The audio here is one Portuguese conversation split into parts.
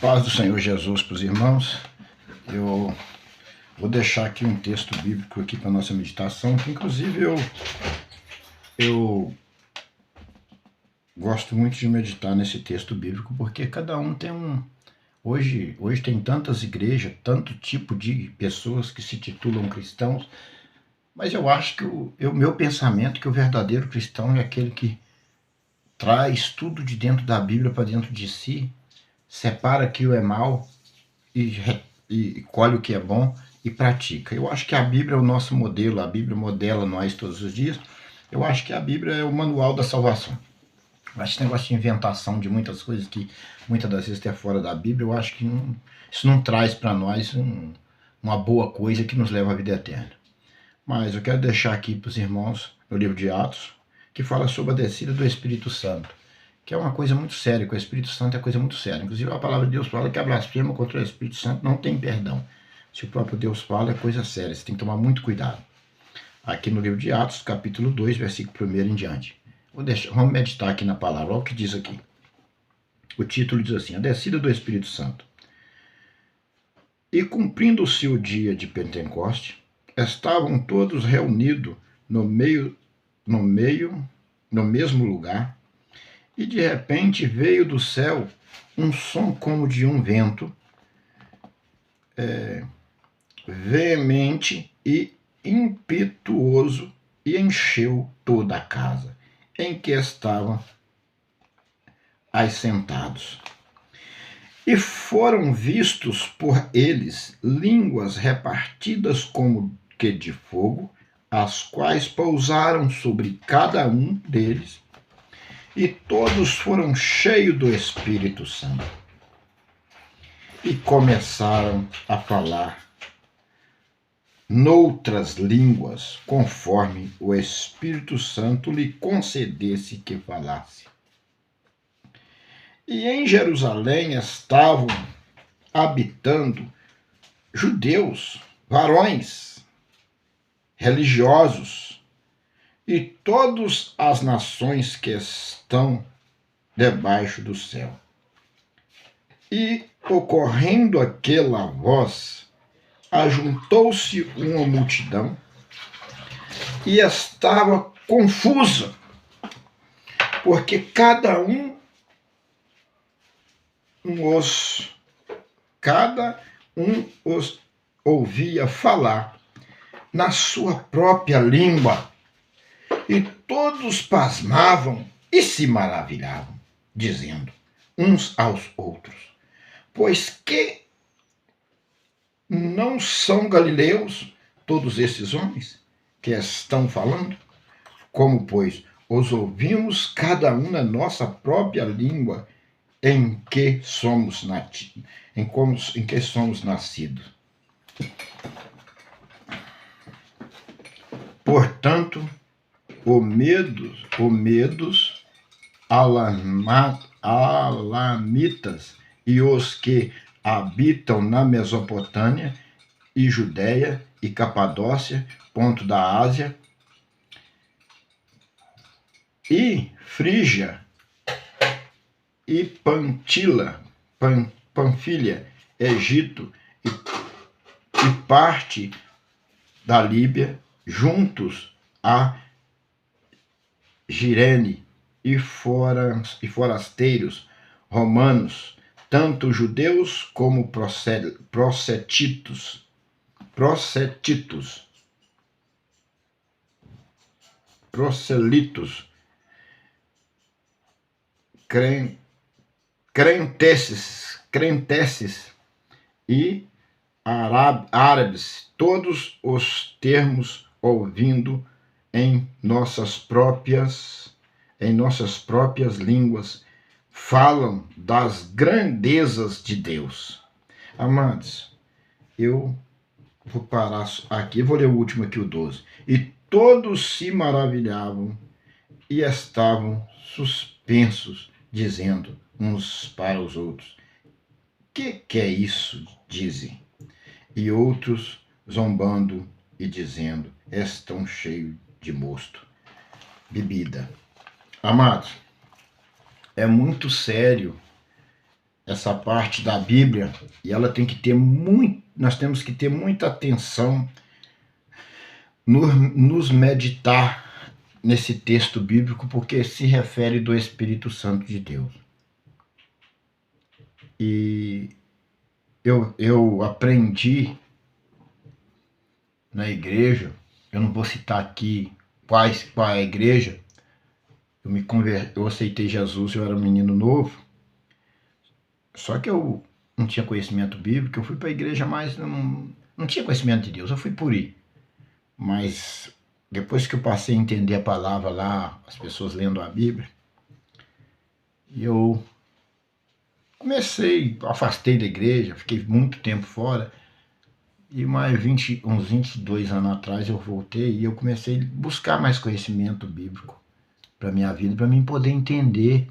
Paz do Senhor Jesus para os irmãos. Eu vou deixar aqui um texto bíblico aqui para nossa meditação, que inclusive eu gosto muito de meditar nesse texto bíblico, porque cada um tem um... Hoje tem tantas igrejas, tanto tipo de pessoas que se titulam cristãos, mas eu acho que o meu pensamento é que o verdadeiro cristão é aquele que traz tudo de dentro da Bíblia para dentro de si, separa que o é mal e colhe o que é bom e pratica. Eu acho que a Bíblia é o nosso modelo, a Bíblia modela nós todos os dias. Eu acho que a Bíblia é o manual da salvação. Eu acho que esse negócio de inventação de muitas coisas que muitas das vezes é fora da Bíblia, eu acho que isso não traz para nós uma boa coisa que nos leva à vida eterna. Mas eu quero deixar aqui para os irmãos, no livro de Atos, que fala sobre a descida do Espírito Santo, que é uma coisa muito séria, que o Espírito Santo é coisa muito séria. Inclusive a palavra de Deus fala que a blasfema contra o Espírito Santo não tem perdão. Se o próprio Deus fala, é coisa séria, você tem que tomar muito cuidado. Aqui no livro de Atos, capítulo 2, versículo 1 em diante. Vamos meditar aqui na palavra, olha o que diz aqui. O título diz assim: a descida do Espírito Santo. E cumprindo-se o dia de Pentecoste, estavam todos reunidos no mesmo lugar, e de repente veio do céu um som como de um vento, veemente e impetuoso, e encheu toda a casa em que estavam assentados. E foram vistos por eles línguas repartidas como que de fogo, as quais pousaram sobre cada um deles, e todos foram cheios do Espírito Santo. E começaram a falar noutras línguas, conforme o Espírito Santo lhe concedesse que falasse. E em Jerusalém estavam habitando judeus, varões, religiosos, e todas as nações que estão debaixo do céu. E, ocorrendo aquela voz, ajuntou-se uma multidão e estava confusa, porque cada um os ouvia falar na sua própria língua, e todos pasmavam e se maravilhavam, dizendo uns aos outros: pois que não são galileus todos esses homens que estão falando? Como, pois, os ouvimos cada um na nossa própria língua em que somos nascidos. Portanto, medos, alamitas e os que habitam na Mesopotâmia e Judéia e Capadócia, ponto da Ásia, e Frígia e Panfilha, Egito e parte da Líbia, juntos a Girene e forasteiros romanos, tanto judeus como proselitos, crenteces e árabes, todos os termos ouvindo em nossas próprias línguas, falam das grandezas de Deus. Amados, eu vou parar aqui, vou ler o último aqui, o 12. E todos se maravilhavam e estavam suspensos, dizendo uns para os outros: que é isso? Dizem. E outros zombando e dizendo: estão cheios de mosto, bebida. Amados, é muito sério essa parte da Bíblia, e ela tem que ter muito, nós temos que ter muita atenção nos meditar nesse texto bíblico, porque se refere do Espírito Santo de Deus. E eu aprendi na igreja, eu não vou citar aqui qual é a igreja, eu aceitei Jesus, eu era um menino novo, só que eu não tinha conhecimento bíblico, eu fui para a igreja, mas não tinha conhecimento de Deus, eu fui por ir. Mas depois que eu passei a entender a palavra lá, as pessoas lendo a Bíblia, eu afastei da igreja, fiquei muito tempo fora, e uns 22 anos atrás eu voltei e eu comecei a buscar mais conhecimento bíblico para minha vida, para mim poder entender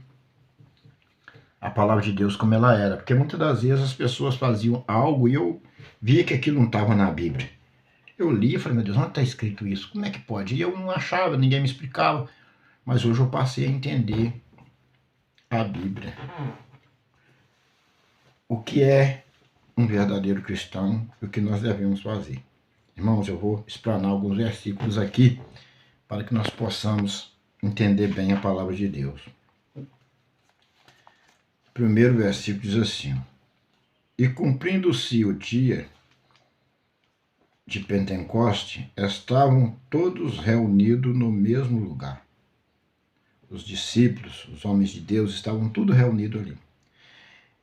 a palavra de Deus como ela era, porque muitas das vezes as pessoas faziam algo e eu via que aquilo não estava na Bíblia. Eu li e falei, meu Deus, onde está escrito isso? Como é que pode? E eu não achava, ninguém me explicava, mas hoje eu passei a entender a Bíblia. O que é um verdadeiro cristão e o que nós devemos fazer. Irmãos, eu vou explanar alguns versículos aqui para que nós possamos entender bem a palavra de Deus. O primeiro versículo diz assim: E cumprindo-se o dia de Pentecoste, estavam todos reunidos no mesmo lugar. Os discípulos, os homens de Deus, estavam tudo reunidos ali.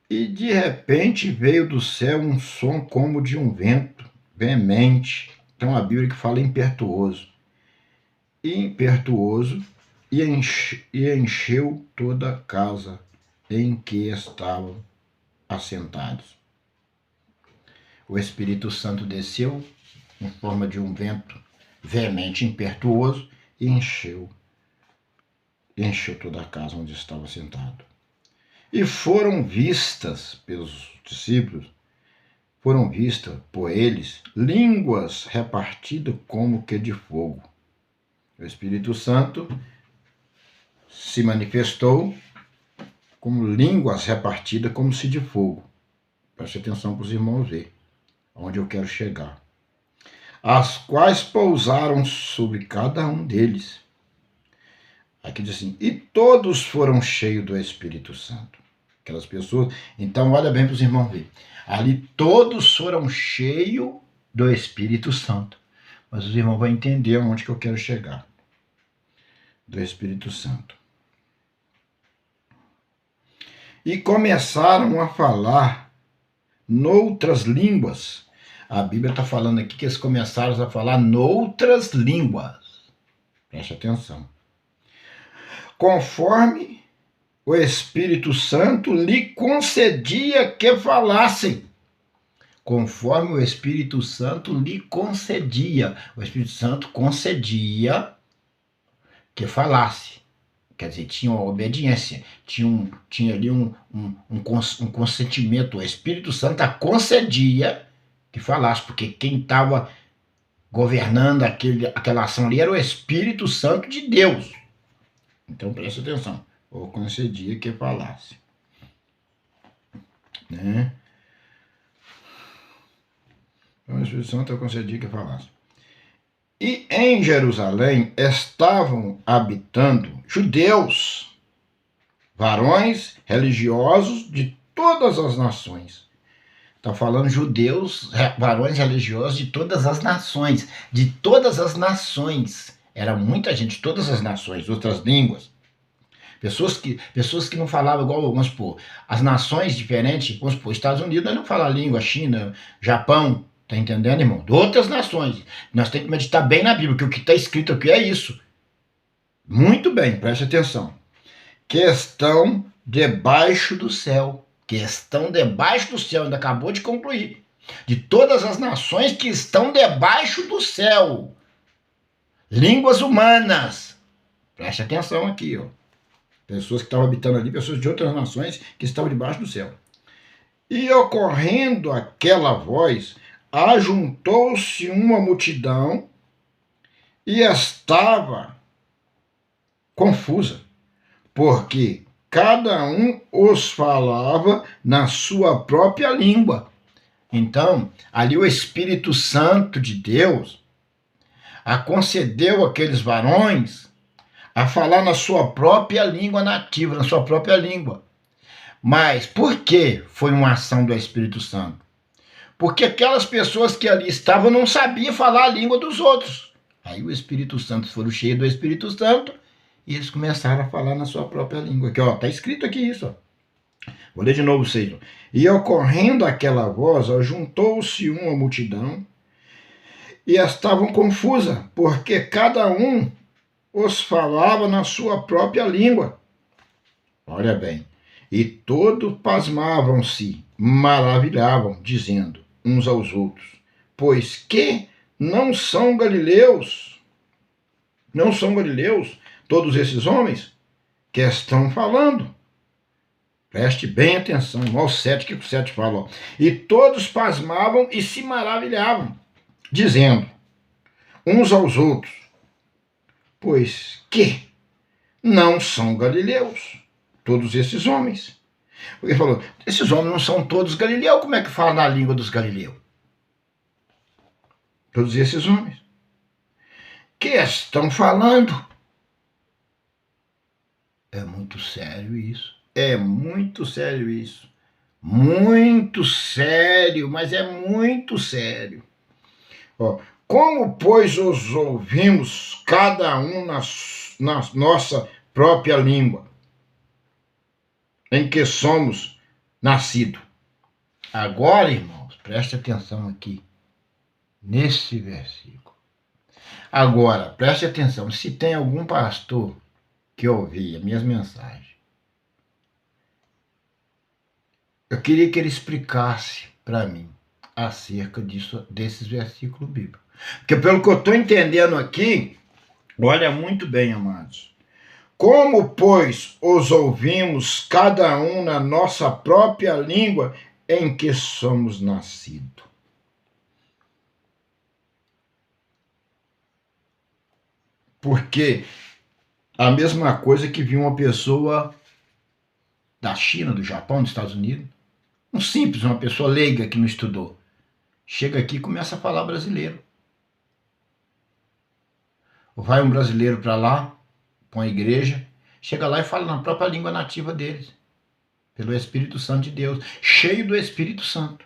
E de repente veio do céu um som como de um vento veemente. Então a Bíblia que fala impetuoso. Impetuoso, e encheu toda a casa em que estavam assentados. O Espírito Santo desceu em forma de um vento veemente, impetuoso, e encheu toda a casa onde estava sentado. E foram vistas pelos discípulos, foram vistas por eles línguas repartidas como que de fogo. O Espírito Santo se manifestou como línguas repartidas como se de fogo. Preste atenção para os irmãos ver onde eu quero chegar. As quais pousaram sobre cada um deles. Aqui diz assim, e todos foram cheios do Espírito Santo. Aquelas pessoas, então olha bem para os irmãos ver. Ali todos foram cheios do Espírito Santo. Mas os irmãos vão entender onde que eu quero chegar. Do Espírito Santo. E começaram a falar noutras línguas. A Bíblia está falando aqui que eles começaram a falar noutras línguas. Preste atenção. Conforme o Espírito Santo lhe concedia que falassem. Conforme o Espírito Santo lhe concedia. O Espírito Santo concedia que falasse. Quer dizer, tinha uma obediência, tinha ali um consentimento. O Espírito Santo concedia que falasse, porque quem estava governando aquela ação ali era o Espírito Santo de Deus. Então presta atenção, ou concedia que falasse. Né? Então o Espírito Santo concedia que falasse. E em Jerusalém estavam habitando judeus, varões religiosos de todas as nações. Está falando judeus, varões religiosos de todas as nações. De todas as nações. Era muita gente de todas as nações, outras línguas. Pessoas que não falavam igual, vamos supor, as nações diferentes, vamos supor, Estados Unidos não fala a língua, China, Japão, tá entendendo, irmão? De outras nações. Nós temos que meditar bem na Bíblia, porque o que está escrito aqui é isso. Muito bem, preste atenção. Que estão debaixo do céu. Que estão debaixo do céu, ainda acabou de concluir. De todas as nações que estão debaixo do céu. Línguas humanas. Preste atenção aqui, ó. Pessoas que estavam habitando ali, pessoas de outras nações que estavam debaixo do céu. E ocorrendo aquela voz, ajuntou-se uma multidão e estava confusa, porque cada um os falava na sua própria língua. Então, ali o Espírito Santo de Deus concedeu àqueles varões a falar na sua própria língua nativa, na sua própria língua. Mas por que foi uma ação do Espírito Santo? Porque aquelas pessoas que ali estavam não sabiam falar a língua dos outros. Aí o Espírito Santo, foram cheios do Espírito Santo, e eles começaram a falar na sua própria língua. Aqui, ó, tá escrito aqui isso, ó. Vou ler de novo, vocês. E ocorrendo aquela voz, juntou-se uma multidão, e estavam confusa, porque cada um os falava na sua própria língua. Olha bem. E todos pasmavam-se, maravilhavam, dizendo uns aos outros: pois que não são galileus todos esses homens que estão falando? Preste bem atenção, ao 7, que o 7 fala. Ó. E todos pasmavam e se maravilhavam, dizendo uns aos outros: pois que não são galileus todos esses homens. Ele falou, esses homens não são todos galileus, como é que fala na língua dos galileus? Todos esses homens. Que estão falando? É muito sério isso. É muito sério isso. Muito sério, mas é muito sério. Ó, como, pois, os ouvimos cada um na nossa própria língua, em que somos nascidos. Agora, irmãos, preste atenção aqui, nesse versículo. Agora, preste atenção, se tem algum pastor que ouvia minhas mensagens, eu queria que ele explicasse para mim acerca desses versículos bíblicos. Porque pelo que eu estou entendendo aqui, olha muito bem, amados, como, pois, os ouvimos cada um na nossa própria língua em que somos nascidos? Porque a mesma coisa que viu uma pessoa da China, do Japão, dos Estados Unidos, um simples, uma pessoa leiga que não estudou, chega aqui e começa a falar brasileiro. Ou vai um brasileiro para lá, para uma igreja, chega lá e fala na própria língua nativa deles, pelo Espírito Santo de Deus, cheio do Espírito Santo.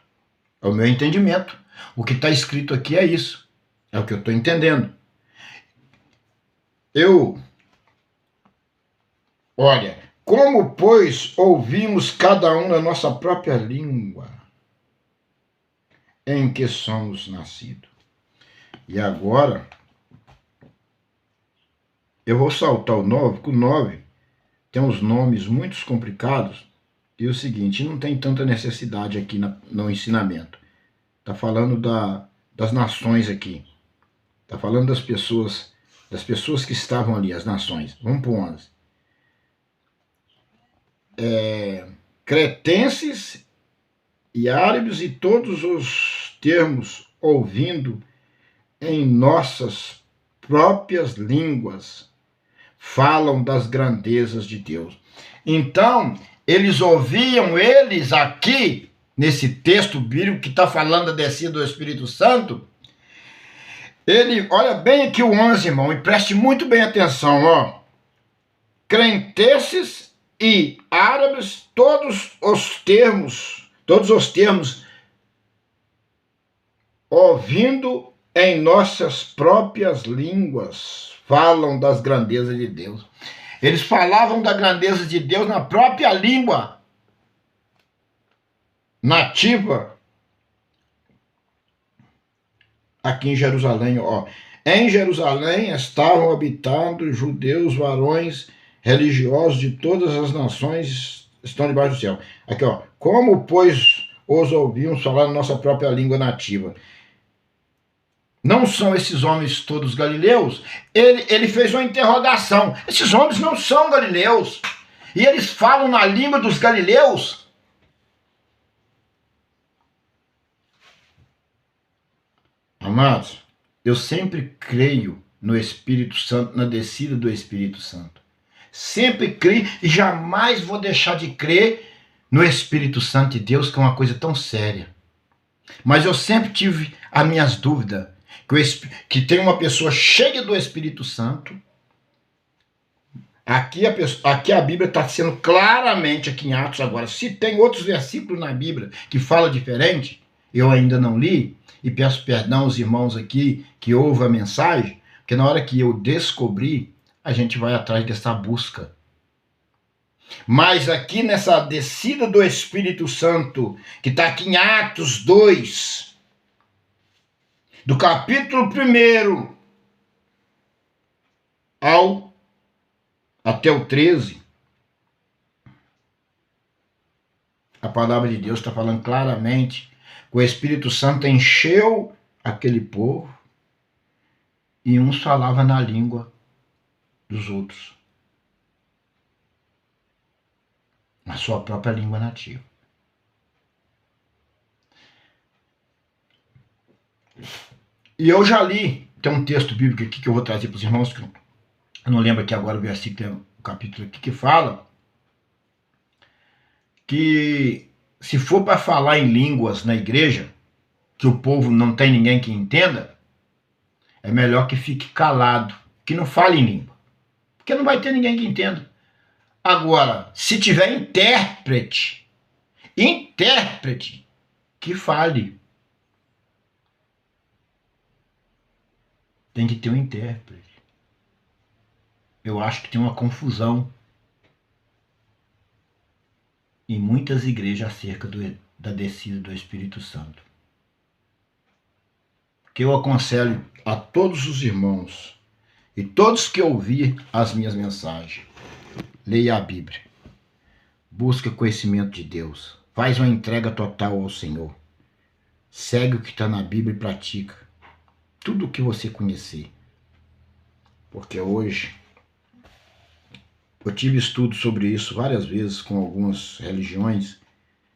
É o meu entendimento. O que está escrito aqui é isso. É o que eu estou entendendo. Olha, como, pois, ouvimos cada um na nossa própria língua em que somos nascidos. E agora, eu vou saltar o 9, porque o 9 tem uns nomes muito complicados, e o seguinte, não tem tanta necessidade aqui no ensinamento. Está falando das nações aqui. Está falando das pessoas que estavam ali, as nações. Vamos para o 11. Cretenses e árabes e todos os termos ouvindo em nossas próprias línguas falam das grandezas de Deus. Então, eles ouviam, eles aqui, nesse texto bíblico que está falando da descida do Espírito Santo, ele, olha bem aqui o 11, irmão, e preste muito bem atenção, ó. Cretenses e árabes, todos os termos ouvindo em nossas próprias línguas, falam das grandezas de Deus. Eles falavam da grandeza de Deus na própria língua nativa aqui em Jerusalém. Ó. Em Jerusalém estavam habitando judeus, varões religiosos de todas as nações estão debaixo do céu. Aqui, ó. Como, pois, os ouvimos falar na nossa própria língua nativa? Não são esses homens todos galileus? Ele fez uma interrogação. Esses homens não são galileus. E eles falam na língua dos galileus? Amados, eu sempre creio no Espírito Santo, na descida do Espírito Santo. Sempre criei e jamais vou deixar de crer no Espírito Santo de Deus, que é uma coisa tão séria. Mas eu sempre tive as minhas dúvidas, que tem uma pessoa cheia do Espírito Santo. Aqui a Bíblia está sendo claramente, aqui em Atos agora, se tem outros versículos na Bíblia que falam diferente, eu ainda não li, e peço perdão aos irmãos aqui que ouvem a mensagem, porque na hora que eu descobri, a gente vai atrás dessa busca. Mas aqui nessa descida do Espírito Santo, que está aqui em Atos 2, do capítulo 1 até o 13, a palavra de Deus está falando claramente que o Espírito Santo encheu aquele povo e uns falavam na língua dos outros, na sua própria língua nativa. E eu já li, tem um texto bíblico aqui que eu vou trazer para os irmãos, que eu não lembro aqui agora o versículo, o capítulo aqui, que fala que se for para falar em línguas na igreja, que o povo não tem ninguém que entenda, é melhor que fique calado, que não fale em língua, porque não vai ter ninguém que entenda. Agora, se tiver intérprete, que fale. Tem que ter um intérprete. Eu acho que tem uma confusão em muitas igrejas acerca da descida do Espírito Santo. Que eu aconselho a todos os irmãos e todos que ouvir as minhas mensagens, leia a Bíblia, busca conhecimento de Deus, faz uma entrega total ao Senhor, segue o que está na Bíblia e pratica tudo o que você conhecer. Porque hoje eu tive estudo sobre isso várias vezes com algumas religiões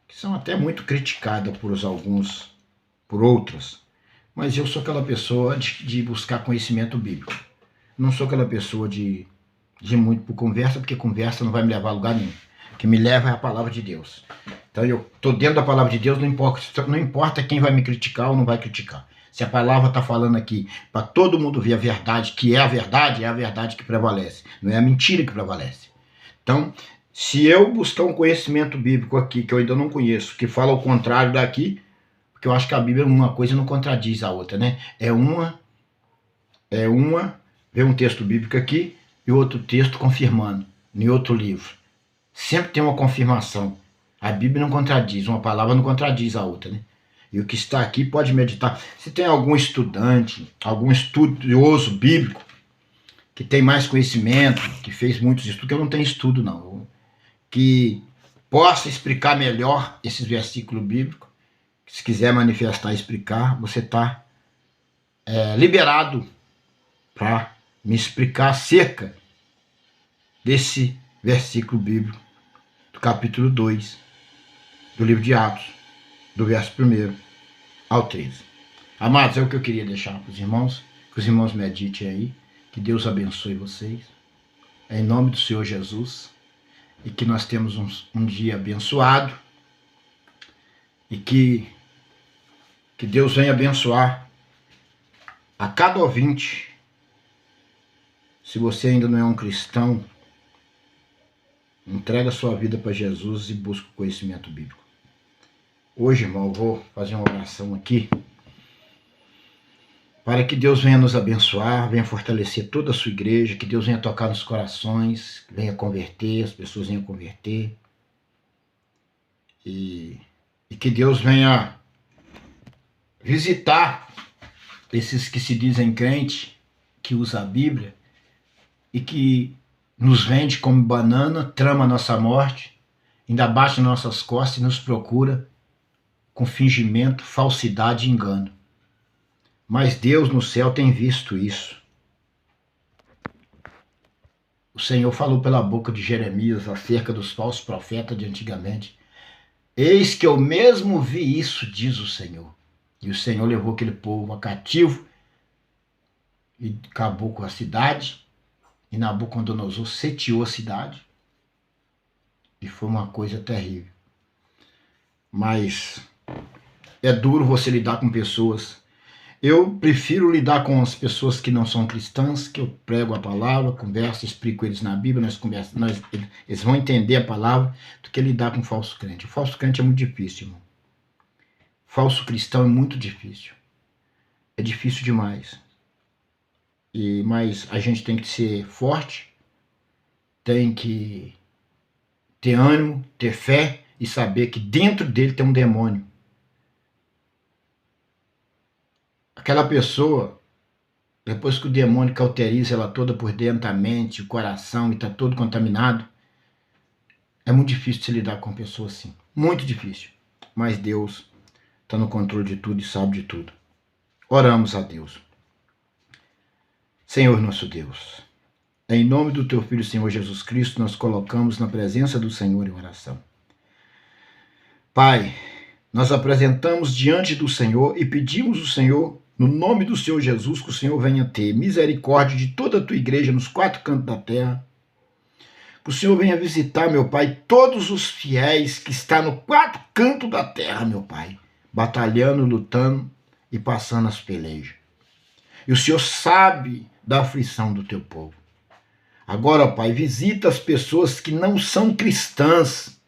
que são até muito criticadas por outras, mas eu sou aquela pessoa de buscar conhecimento bíblico. Não sou aquela pessoa de muito por conversa, porque conversa não vai me levar a lugar nenhum. O que me leva é a palavra de Deus. Então eu estou dentro da palavra de Deus, não importa quem vai me criticar ou não vai criticar. Se a palavra está falando aqui para todo mundo ver a verdade, que é a verdade que prevalece. Não é a mentira que prevalece. Então, se eu buscar um conhecimento bíblico aqui, que eu ainda não conheço, que fala o contrário daqui, porque eu acho que a Bíblia, uma coisa não contradiz a outra, né? Vê um texto bíblico aqui e outro texto confirmando, em outro livro. Sempre tem uma confirmação. A Bíblia não contradiz, uma palavra não contradiz a outra, né? E o que está aqui pode meditar. Se tem algum estudante, algum estudioso bíblico, que tem mais conhecimento, que fez muitos estudos, que eu não tenho estudo não, que possa explicar melhor esses versículos bíblicos, se quiser manifestar e explicar, você está liberado para me explicar acerca desse versículo bíblico do capítulo 2 do livro de Atos, do verso 1 ao 13. Amados, é o que eu queria deixar para os irmãos, que os irmãos meditem aí, que Deus abençoe vocês, em nome do Senhor Jesus, e que nós temos um dia abençoado, e que Deus venha abençoar a cada ouvinte. Se você ainda não é um cristão, entrega a sua vida para Jesus e busca o conhecimento bíblico. Hoje, irmão, eu vou fazer uma oração aqui para que Deus venha nos abençoar, venha fortalecer toda a sua igreja, que Deus venha tocar nos corações, venha converter, as pessoas venham converter. E que Deus venha visitar esses que se dizem crente, que usam a Bíblia, e que nos vende como banana, trama a nossa morte, ainda bate nas nossas costas e nos procura com fingimento, falsidade e engano. Mas Deus no céu tem visto isso. O Senhor falou pela boca de Jeremias acerca dos falsos profetas de antigamente. Eis que eu mesmo vi isso, diz o Senhor. E o Senhor levou aquele povo a cativo e acabou com a cidade, e Nabucodonosor sitiou a cidade. E foi uma coisa terrível. Mas é duro você lidar com pessoas. Eu prefiro lidar com as pessoas que não são cristãs, que eu prego a palavra, converso, explico eles na Bíblia, eles vão entender a palavra, do que lidar com falso crente. O falso crente é muito difícil, irmão. Falso cristão é muito difícil. É difícil demais. Mas a gente tem que ser forte, tem que ter ânimo, ter fé e saber que dentro dele tem um demônio. Aquela pessoa, depois que o demônio cauteriza ela toda por dentro, a mente, o coração, e está todo contaminado, é muito difícil de se lidar com uma pessoa assim. Muito difícil. Mas Deus está no controle de tudo e sabe de tudo. Oramos a Deus. Senhor nosso Deus, em nome do Teu Filho, Senhor Jesus Cristo, nós colocamos na presença do Senhor em oração. Pai, nós apresentamos diante do Senhor e pedimos ao Senhor, no nome do Senhor Jesus, que o Senhor venha ter misericórdia de toda a Tua igreja nos 4 cantos da terra. Que o Senhor venha visitar, meu Pai, todos os fiéis que estão no 4 cantos da terra, meu Pai, batalhando, lutando e passando as pelejas. E o Senhor sabe da aflição do Teu povo. Agora, Pai, visita as pessoas que não são cristãs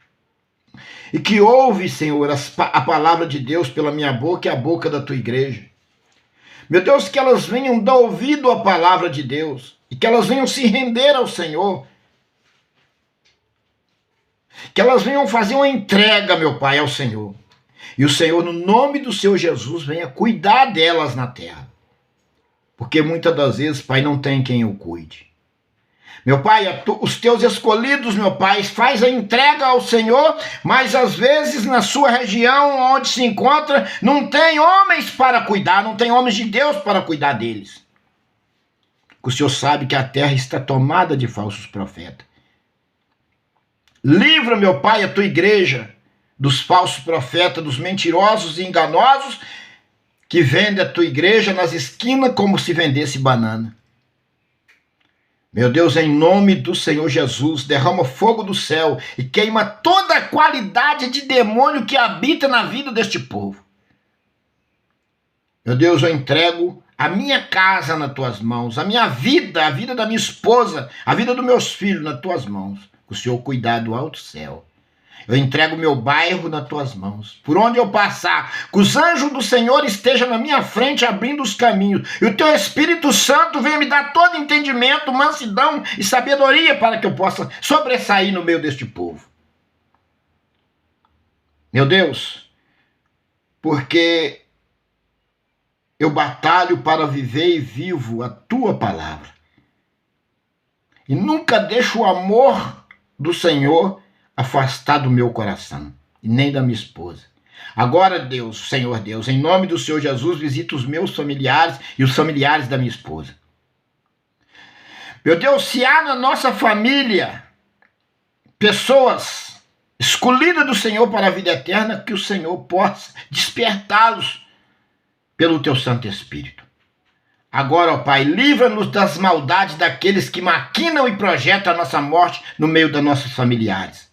e que ouvem, Senhor, a palavra de Deus pela minha boca e a boca da Tua igreja. Meu Deus, que elas venham dar ouvido à palavra de Deus e que elas venham se render ao Senhor. Que elas venham fazer uma entrega, meu Pai, ao Senhor. E o Senhor, no nome do Senhor Jesus, venha cuidar delas na terra. Porque muitas das vezes, Pai, não tem quem o cuide. Meu Pai, os Teus escolhidos, meu Pai, faz a entrega ao Senhor, mas às vezes na sua região onde se encontra, não tem homens para cuidar, não tem homens de Deus para cuidar deles. O Senhor sabe que a terra está tomada de falsos profetas. Livra, meu Pai, a Tua igreja dos falsos profetas, dos mentirosos e enganosos que vendem a Tua igreja nas esquinas como se vendesse banana. Meu Deus, em nome do Senhor Jesus, derrama fogo do céu e queima toda a qualidade de demônio que habita na vida deste povo. Meu Deus, eu entrego a minha casa nas Tuas mãos, a minha vida, a vida da minha esposa, a vida dos meus filhos nas Tuas mãos. Que o Senhor cuidar do alto céu. Eu entrego meu bairro nas Tuas mãos. Por onde eu passar, que os anjos do Senhor estejam na minha frente abrindo os caminhos. E o Teu Espírito Santo venha me dar todo entendimento, mansidão e sabedoria para que eu possa sobressair no meio deste povo. Meu Deus, porque eu batalho para viver e vivo a Tua palavra. E nunca deixo o amor do Senhor afastar do meu coração, e nem da minha esposa. Agora, Deus, Senhor Deus, em nome do Senhor Jesus, visita os meus familiares e os familiares da minha esposa. Meu Deus, se há na nossa família pessoas escolhidas do Senhor para a vida eterna, que o Senhor possa despertá-los pelo Teu Santo Espírito. Agora, ó Pai, livra-nos das maldades daqueles que maquinam e projetam a nossa morte no meio dos nossos familiares.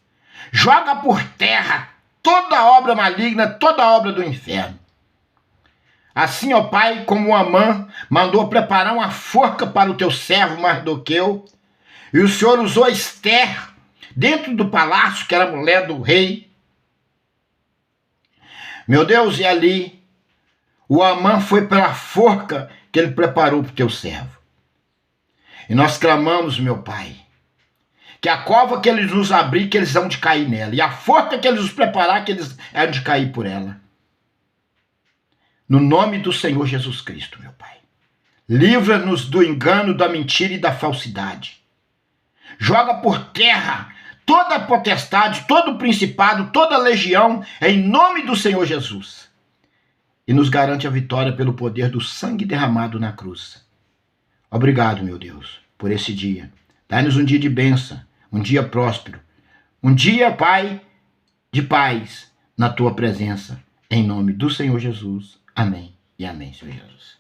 Joga por terra toda obra maligna, toda obra do inferno. Assim, ó Pai, como Amã mandou preparar uma forca para o Teu servo Mardoqueu, e o Senhor usou Esther dentro do palácio, que era a mulher do rei. Meu Deus, e ali o Amã foi pela forca que ele preparou para o Teu servo. E nós clamamos, meu Pai, que a cova que eles nos abrir, que eles vão de cair nela. E a forca que eles nos preparar, que eles hão de cair por ela. No nome do Senhor Jesus Cristo, meu Pai. Livra-nos do engano, da mentira e da falsidade. Joga por terra toda a potestade, todo o principado, toda a legião, em nome do Senhor Jesus. E nos garante a vitória pelo poder do sangue derramado na cruz. Obrigado, meu Deus, por esse dia. Dá-nos um dia de bênção, um dia próspero, um dia, Pai, de paz na Tua presença. Em nome do Senhor Jesus. Amém e amém, Senhor Jesus.